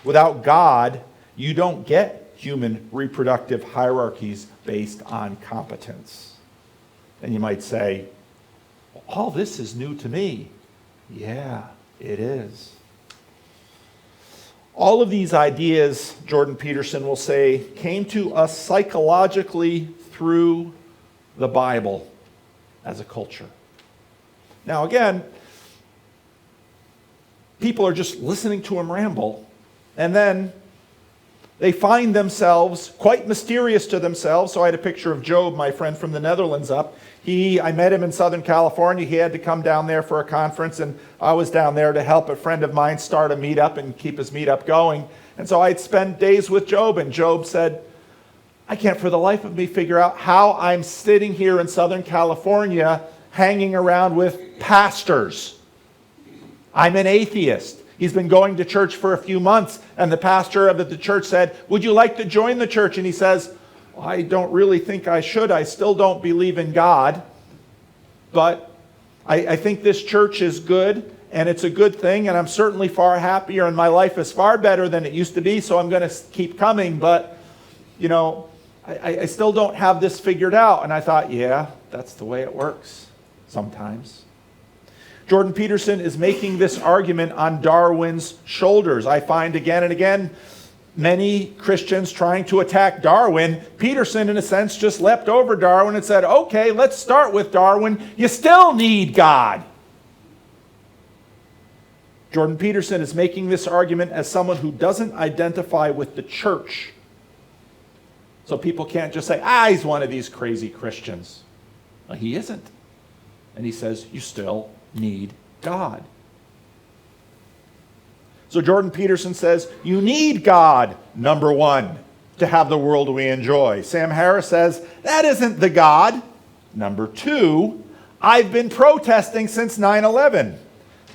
Without God, you don't get human reproductive hierarchies based on competence. And you might say, all this is new to me. Yeah, it is. All of these ideas, Jordan Peterson will say, came to us psychologically through the Bible as a culture. Now again, people are just listening to him ramble, and then they find themselves quite mysterious to themselves. So I had a picture of Job, my friend from the Netherlands, up. I met him in Southern California. He had to come down there for a conference, and I was down there to help a friend of mine start a meetup and keep his meetup going. And so I'd spend days with Job, and Job said, I can't for the life of me figure out how I'm sitting here in Southern California hanging around with pastors. I'm an atheist. He's been going to church for a few months, and the pastor of the church said, "Would you like to join the church?" And he says, "I don't really think I should. I still don't believe in God. But I think this church is good, and it's a good thing, and I'm certainly far happier, and my life is far better than it used to be, so I'm going to keep coming. But, you know, I still don't have this figured out." And I thought, yeah, that's the way it works sometimes. Jordan Peterson is making this argument on Darwin's shoulders. I find again and again many Christians trying to attack Darwin. Peterson, in a sense, just leapt over Darwin and said, okay, let's start with Darwin. You still need God. Jordan Peterson is making this argument as someone who doesn't identify with the church. So people can't just say, he's one of these crazy Christians. Well, he isn't. And he says, you still need God. So Jordan Peterson says, you need God, number one, to have the world we enjoy. Sam Harris says, that isn't the God. Number two, I've been protesting since 9/11.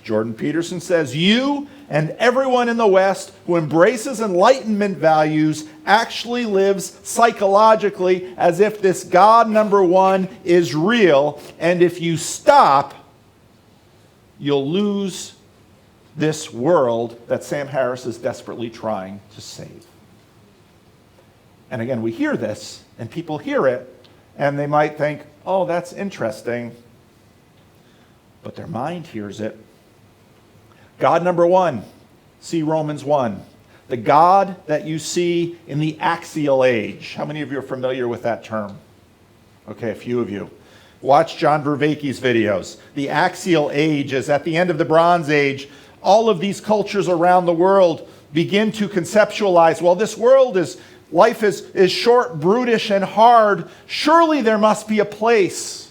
Jordan Peterson says, you and everyone in the West who embraces Enlightenment values actually lives psychologically as if this God, number one, is real. And if you stop, you'll lose this world that Sam Harris is desperately trying to save. And again, we hear this, and people hear it, and they might think, oh, that's interesting. But their mind hears it. God number one, see Romans 1. The God that you see in the Axial Age. How many of you are familiar with that term? Okay, a few of you. Watch John Vervaeke's videos. The Axial Age is at the end of the Bronze Age. All of these cultures around the world begin to conceptualize, well, this world life is short, brutish, and hard. Surely there must be a place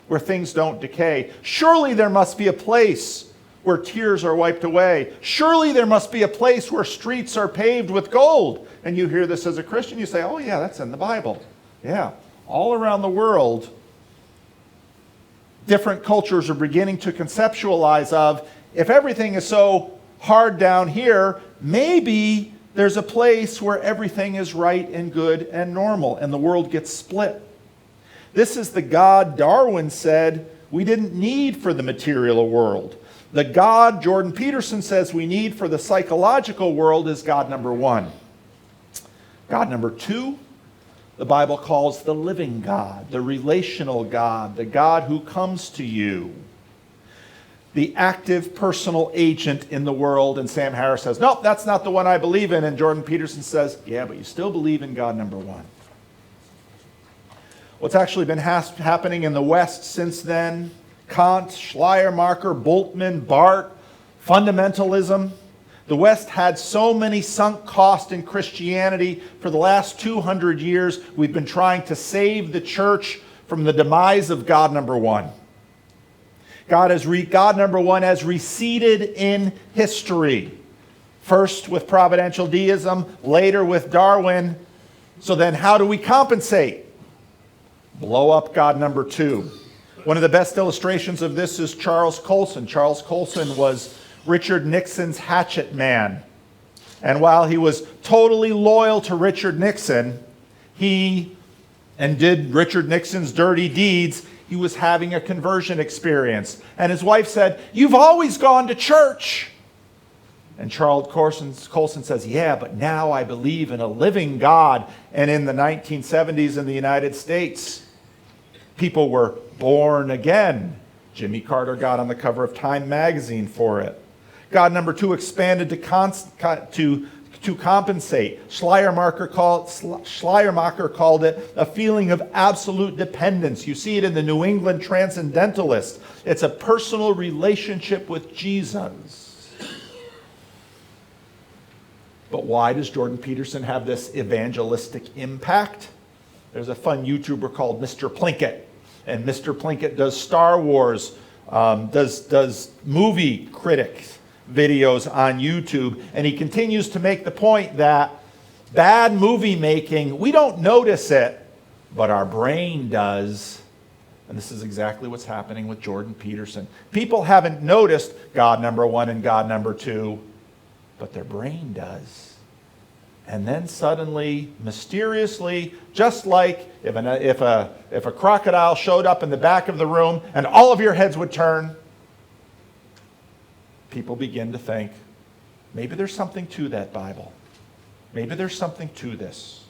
where things don't decay. Surely there must be a place where tears are wiped away. Surely there must be a place where streets are paved with gold. And you hear this as a Christian, you say, oh yeah, that's in the Bible. Yeah, all around the world, different cultures are beginning to conceptualize of, if everything is so hard down here, maybe there's a place where everything is right and good and normal, and the world gets split. This is the God Darwin said we didn't need for the material world. The God Jordan Peterson says we need for the psychological world is God number one. God number two, the Bible calls the living God, the relational God, the God who comes to you, the active personal agent in the world. And Sam Harris says, nope, that's not the one I believe in. And Jordan Peterson says, yeah, but you still believe in God number one. What's actually been happening in the West since then, Kant, Schleiermacher, Bultmann, Barth, fundamentalism. The West had so many sunk costs in Christianity. For the last 200 years, we've been trying to save the church from the demise of God number one. God number one has receded in history. First with Providential Deism, later with Darwin. So then how do we compensate? Blow up God number two. One of the best illustrations of this is Charles Colson. Charles Colson was Richard Nixon's hatchet man. And while he was totally loyal to Richard Nixon, and did Richard Nixon's dirty deeds, he was having a conversion experience. And his wife said, you've always gone to church. And Charles Colson says, yeah, but now I believe in a living God. And in the 1970s in the United States, people were born again. Jimmy Carter got on the cover of Time magazine for it. God number two expanded to compensate. Schleiermacher called it a feeling of absolute dependence. You see it in the New England Transcendentalist. It's a personal relationship with Jesus. But why does Jordan Peterson have this evangelistic impact? There's a fun YouTuber called Mr. Plinkett. And Mr. Plinkett does Star Wars, does movie critics videos on YouTube. And he continues to make the point that bad movie making, we don't notice it, but our brain does. And this is exactly what's happening with Jordan Peterson. People haven't noticed God number one and God number two, but their brain does. And then suddenly, mysteriously, just like if a crocodile showed up in the back of the room and all of your heads would turn, people begin to think, maybe there's something to that Bible. Maybe there's something to this.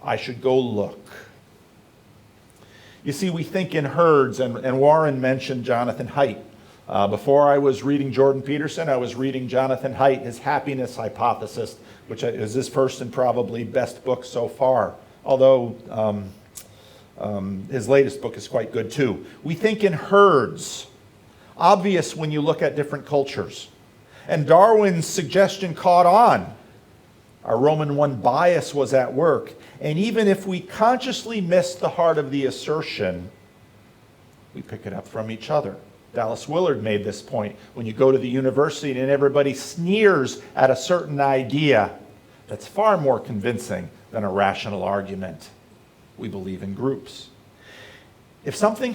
I should go look. You see, we think in herds, and Warren mentioned Jonathan Haidt. Before I was reading Jordan Peterson, I was reading Jonathan Haidt, his happiness hypothesis, which is his first and probably best book so far, although his latest book is quite good too. We think in herds, obvious when you look at different cultures. And Darwin's suggestion caught on. Our Roman 1 bias was at work. And even if we consciously miss the heart of the assertion, we pick it up from each other. Dallas Willard made this point. When you go to the university and everybody sneers at a certain idea, that's far more convincing than a rational argument. We believe in groups. If something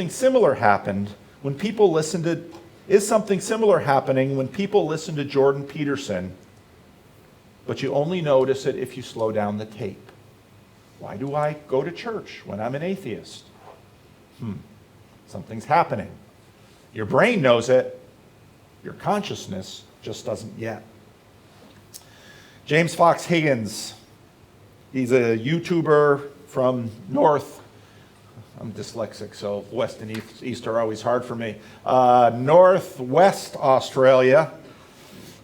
similar happened when people listened to, is something similar happening when people listen to Jordan Peterson, but you only notice it if you slow down the tape? Why do I go to church when I'm an atheist? Something's happening. Your brain knows it. Your consciousness just doesn't yet. James Fox Higgins. He's a YouTuber from North. I'm dyslexic, so West and East are always hard for me. Northwest Australia.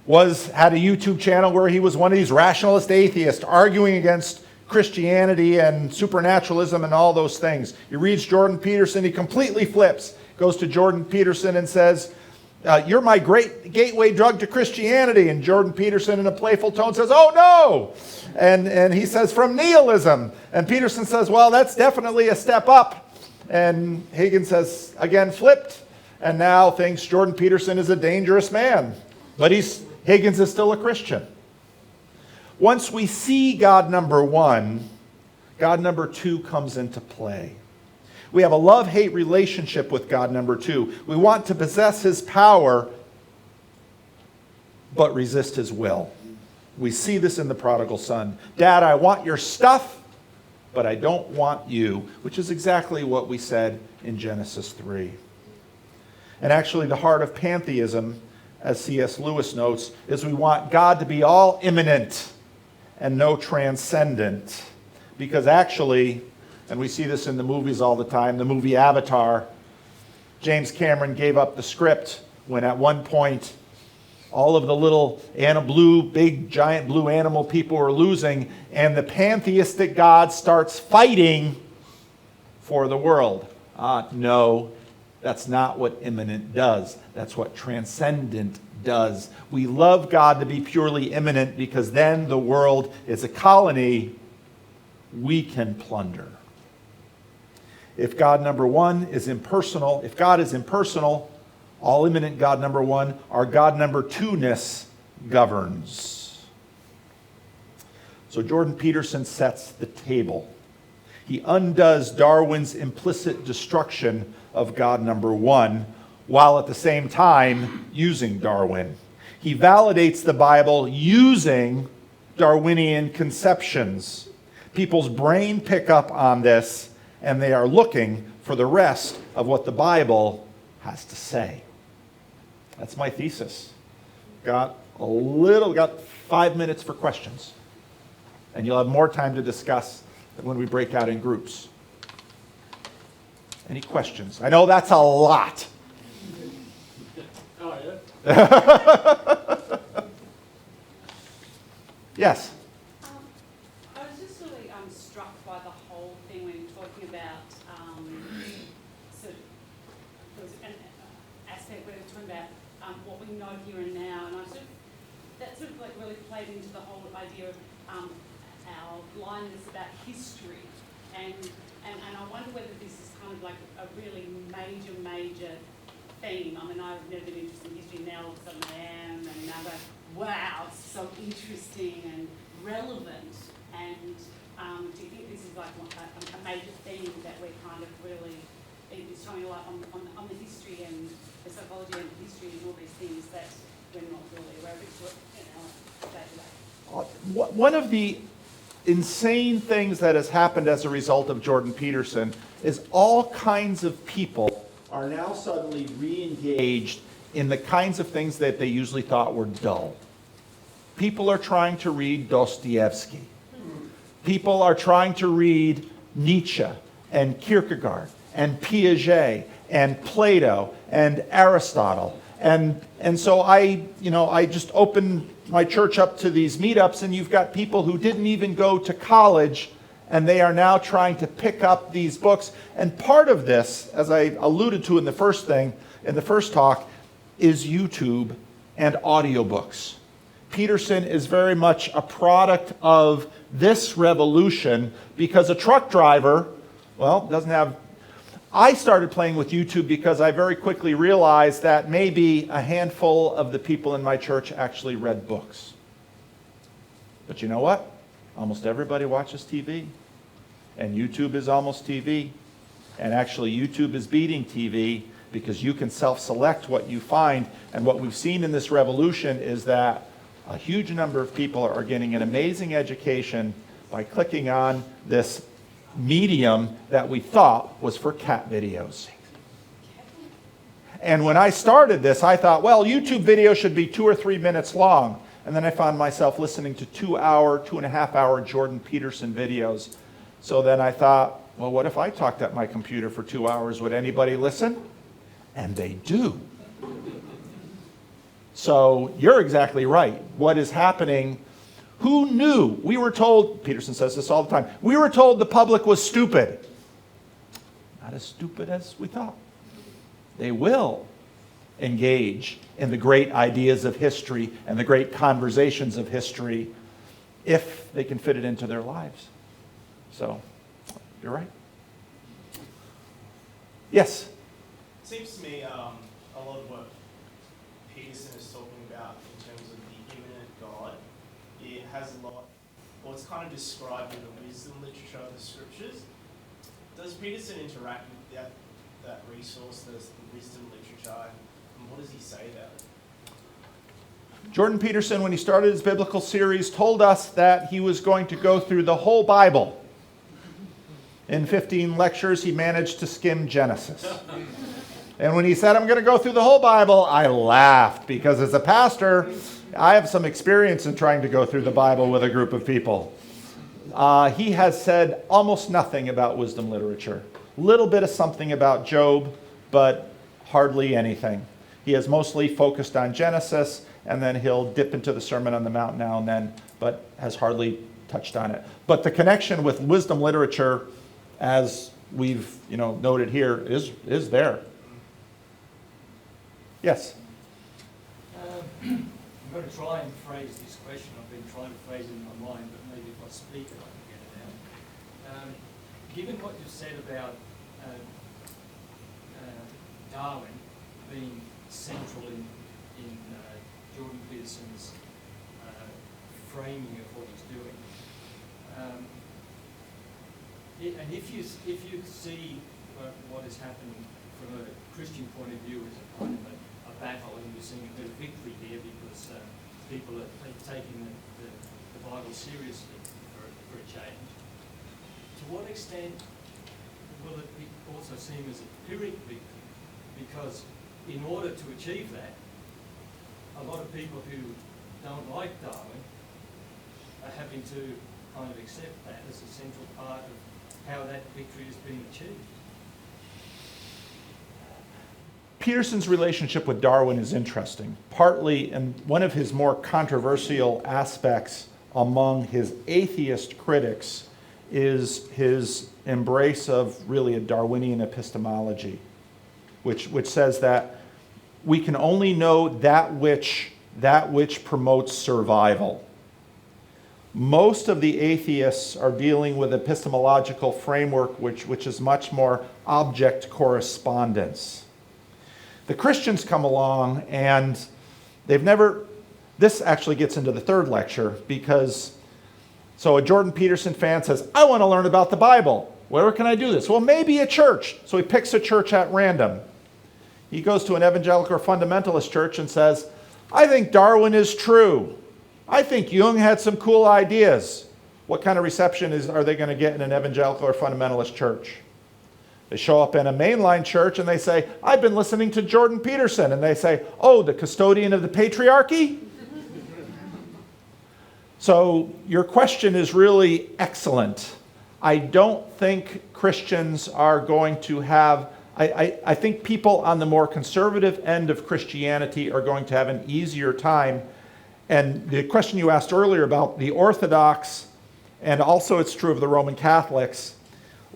Had a YouTube channel where he was one of these rationalist atheists arguing against Christianity and supernaturalism and all those things. He reads Jordan Peterson, he completely flips, goes to Jordan Peterson and says, you're my great gateway drug to Christianity. And Jordan Peterson in a playful tone says, oh no! And he says, from nihilism. And Peterson says, well, that's definitely a step up. And Higgins says, again flipped, and now thinks Jordan Peterson is a dangerous man. But Higgins is still a Christian. Once we see God number one, God number two comes into play. We have a love-hate relationship with God number two. We want to possess his power, but resist his will. We see this in the prodigal son. Dad, I want your stuff, but I don't want you, which is exactly what we said in Genesis 3. And actually, the heart of pantheism, as C.S. Lewis notes, is we want God to be all immanent and no transcendent. Because actually, and we see this in the movies all the time, the movie Avatar, James Cameron gave up the script when at one point all of the little big giant blue animal people were losing, and the pantheistic God starts fighting for the world. No, that's not what immanent does. That's what transcendent does. We love God to be purely immanent because then the world is a colony we can plunder. If God number one is impersonal, if God is impersonal, all immanent God number one, our God number two-ness governs. So Jordan Peterson sets the table. He undoes Darwin's implicit destruction of God number one, while at the same time using Darwin. He validates the Bible using Darwinian conceptions. People's brain pick up on this, and they are looking for the rest of what the Bible has to say. That's my thesis. Got 5 minutes for questions. And you'll have more time to discuss when we break out in groups. Any questions? I know that's a lot. Oh, yeah? Yes? I was just really struck by the whole thing when you're talking about sort of, there was an aspect where you're talking about what we know here and now, and that sort of like really played into the whole idea of our blindness about history, and I wonder whether this is kind of like a really major theme. I mean, I've never been interested in history, now all of a sudden I am, and now I go, wow, it's so interesting and relevant. And do you think this is like a major theme that we're kind of really, it's shining a light on the history and the psychology and the history and all these things that we're not really aware of, you know, day to day? One of the insane things that has happened as a result of Jordan Peterson is all kinds of people are now suddenly re-engaged in the kinds of things that they usually thought were dull. People are trying to read Dostoevsky. People are trying to read Nietzsche and Kierkegaard and Piaget and Plato and Aristotle. And so I just opened my church up to these meetups, and you've got people who didn't even go to college, and they are now trying to pick up these books. And part of this, as I alluded to in the first talk, is YouTube and audiobooks. Peterson is very much a product of this revolution because a truck driver, doesn't have... I started playing with YouTube because I very quickly realized that maybe a handful of the people in my church actually read books. But you know what? Almost everybody watches TV. And YouTube is almost TV. And actually YouTube is beating TV because you can self-select what you find. And what we've seen in this revolution is that a huge number of people are getting an amazing education by clicking on this medium that we thought was for cat videos. And when I started this, I thought, YouTube videos should be 2 or 3 minutes long. And then I found myself listening to 2.5 hour Jordan Peterson videos. So then I thought, what if I talked at my computer for 2 hours? Would anybody listen? And they do. So you're exactly right. What is happening? Who knew? We were told, Peterson says this all the time, we were told the public was stupid. Not as stupid as we thought. They will engage in the great ideas of history and the great conversations of history if they can fit it into their lives. So, you're right. Yes? It seems to me a lot of what Peterson is talking about in terms of the imminent God, it has a lot, well, it's kind of described in the wisdom literature of the scriptures. Does Peterson interact with that resource, the wisdom literature, and what does he say about it? Jordan Peterson, when he started his biblical series, told us that he was going to go through the whole Bible. In 15 lectures, he managed to skim Genesis. And when he said, I'm going to go through the whole Bible, I laughed because as a pastor, I have some experience in trying to go through the Bible with a group of people. He has said almost nothing about wisdom literature. A little bit of something about Job, but hardly anything. He has mostly focused on Genesis, and then he'll dip into the Sermon on the Mount now and then, but has hardly touched on it. But the connection with wisdom literature, as we've noted here, is there. Yes? I'm going to try and phrase this question. I've been trying to phrase it in my mind, but maybe if I speak it, I can get it out. Given what you've said about Darwin being central in Jordan Peterson's framing of what he's doing, and if you see what is happening from a Christian point of view as a kind of a battle, and you're seeing a bit of victory here because people are taking the Bible seriously for a change, to what extent will it also seem as a Pyrrhic victory? Because in order to achieve that, a lot of people who don't like Darwin are having to kind of accept that as a central part of how that victory is being achieved. Peterson's relationship with Darwin is interesting. Partly, and one of his more controversial aspects among his atheist critics is his embrace of really a Darwinian epistemology, which says that we can only know that which promotes survival. Most of the atheists are dealing with epistemological framework which is much more object correspondence. The Christians come along and this actually gets into the third lecture because, so a Jordan Peterson fan says, I want to learn about the Bible. Where can I do this? Well, maybe a church. So he picks a church at random. He goes to an evangelical or fundamentalist church and says, I think Darwin is true. I think Jung had some cool ideas. What kind of reception are they going to get in an evangelical or fundamentalist church? They show up in a mainline church and they say, I've been listening to Jordan Peterson. And they say, oh, the custodian of the patriarchy? So your question is really excellent. I don't think Christians are going to have, I think people on the more conservative end of Christianity are going to have an easier time. And the question you asked earlier about the Orthodox, and also it's true of the Roman Catholics,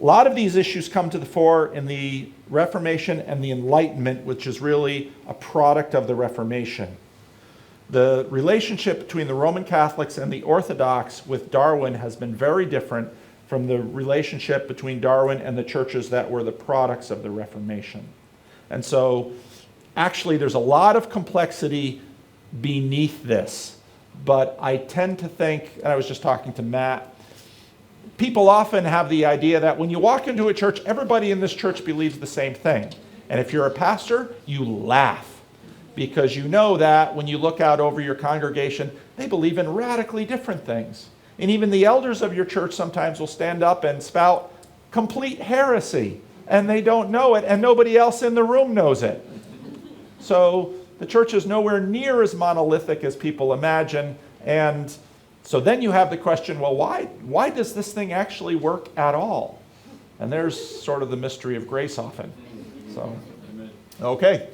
a lot of these issues come to the fore in the Reformation and the Enlightenment, which is really a product of the Reformation. The relationship between the Roman Catholics and the Orthodox with Darwin has been very different from the relationship between Darwin and the churches that were the products of the Reformation. And so actually there's a lot of complexity beneath this, but I tend to think, and I was just talking to Matt, people often have the idea that when you walk into a church, everybody in this church believes the same thing. And if you're a pastor, you laugh because you know that when you look out over your congregation, they believe in radically different things. And even the elders of your church sometimes will stand up and spout complete heresy, and they don't know it, and nobody else in the room knows it. So the church is nowhere near as monolithic as people imagine, and so then you have the question, well, why does this thing actually work at all? And there's sort of the mystery of grace often. So, okay.